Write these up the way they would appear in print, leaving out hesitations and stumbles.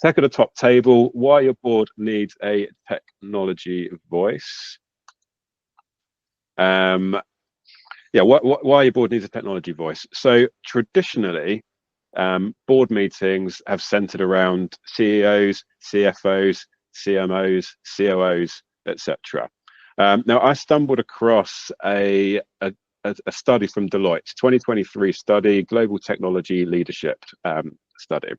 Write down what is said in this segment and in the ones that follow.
tech at the top table, why your board needs a technology voice. Yeah, why your board needs a technology voice. So traditionally, board meetings have centered around CEOs, CFOs, CMOs, COOs, etc. Now, I stumbled across a study from Deloitte, 2023 study, Global Technology Leadership study.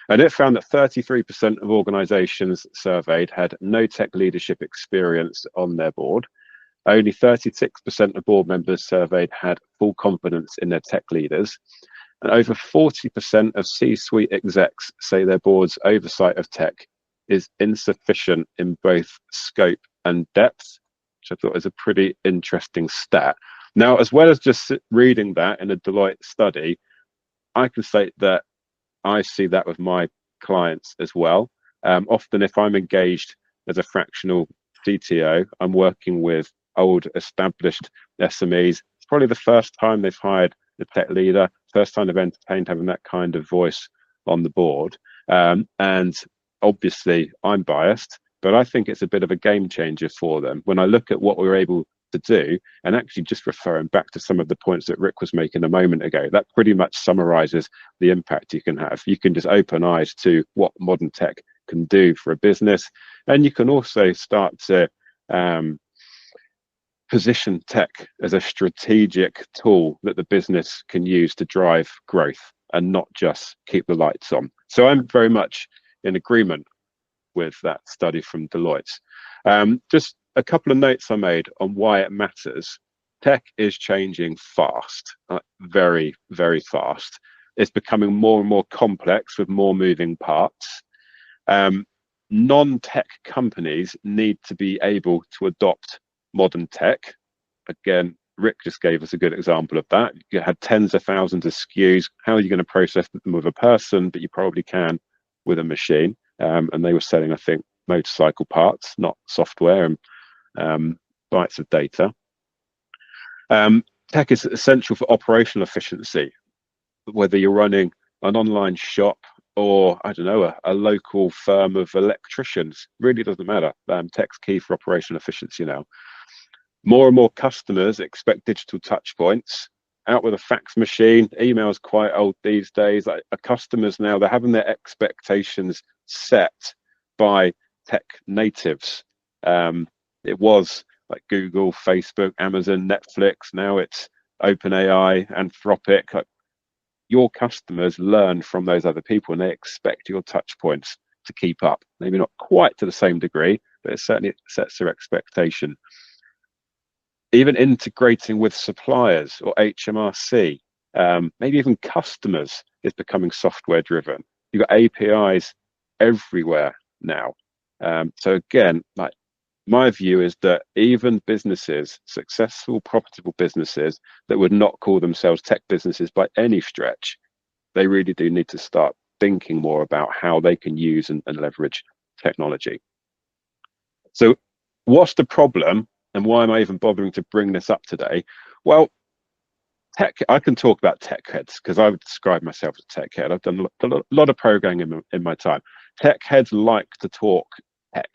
And it found that 33% of organizations surveyed had no tech leadership experience on their board. Only 36% of board members surveyed had full confidence in their tech leaders. And over 40% of C-suite execs say their board's oversight of tech is insufficient in both scope and depth, which I thought was a pretty interesting stat. Now, as well as just reading that in a Deloitte study, I can say that I see that with my clients as well. Often if I'm engaged as a fractional CTO, I'm working with old established SMEs. It's probably the first time they've hired a tech leader, first time they've entertained having that kind of voice on the board. And obviously I'm biased, but I think it's a bit of a game changer for them. When I look at what we're able to do, and actually just referring back to some of the points that Rick was making a moment ago, that pretty much summarizes the impact you can have. You can just open eyes to what modern tech can do for a business, and you can also start to position tech as a strategic tool that the business can use to drive growth and not just keep the lights on. So I'm very much in agreement with that study from Deloitte. Just a couple of notes I made on why it matters. Tech is changing fast, very, very fast. It's becoming more and more complex with more moving parts. Non-tech companies need to be able to adopt modern tech. Again, Rick just gave us a good example of that. You had tens of thousands of SKUs. How are you going to process them with a person? But you probably can with a machine. And they were selling, I think, motorcycle parts, not software and bytes of data. Tech is essential for operational efficiency, whether you're running an online shop or, I don't know, a local firm of electricians. Really doesn't matter. Tech's key for operational efficiency now. More and more customers expect digital touch points. Out with a fax machine, email's quite old these days. Like, customers now, they're having their expectations set by tech natives. It was like Google, Facebook, Amazon, Netflix. Now it's OpenAI, Anthropic. Like, your customers learn from those other people and they expect your touch points to keep up. Maybe not quite to the same degree, but it certainly sets their expectation. Even integrating with suppliers or HMRC, maybe even customers, is becoming software driven. You've got APIs everywhere now. So again, like, my view is that even businesses, successful, profitable businesses that would not call themselves tech businesses by any stretch, they really do need to start thinking more about how they can use and leverage technology. So what's the problem? And why am I even bothering to bring this up today? Well, I can talk about tech heads because I would describe myself as a tech head. I've done a lot of programming in my time. Tech heads like to talk tech.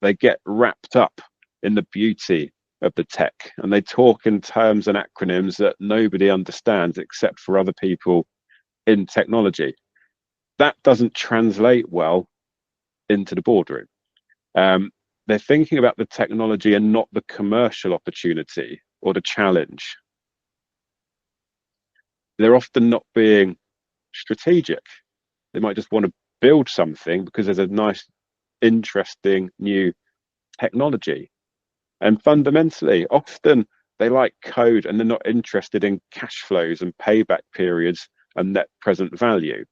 They get wrapped up in the beauty of the tech and they talk in terms and acronyms that nobody understands except for other people in technology. That doesn't translate well into the boardroom. They're thinking about the technology and not the commercial opportunity or the challenge. They're often not being strategic. They might just want to build something because there's a nice, interesting new technology. And fundamentally, often they like code and they're not interested in cash flows and payback periods and net present value.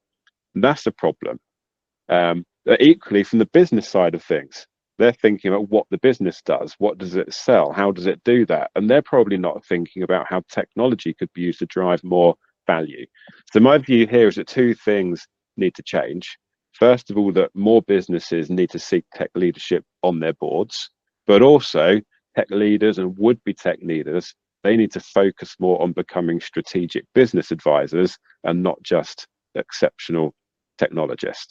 And that's a problem. Equally, from the business side of things, they're thinking about what the business does. What does it sell? How does it do that? And they're probably not thinking about how technology could be used to drive more value. So my view here is that two things need to change. First of all, that more businesses need to seek tech leadership on their boards, but also tech leaders and would-be tech leaders, they need to focus more on becoming strategic business advisors and not just exceptional technologists.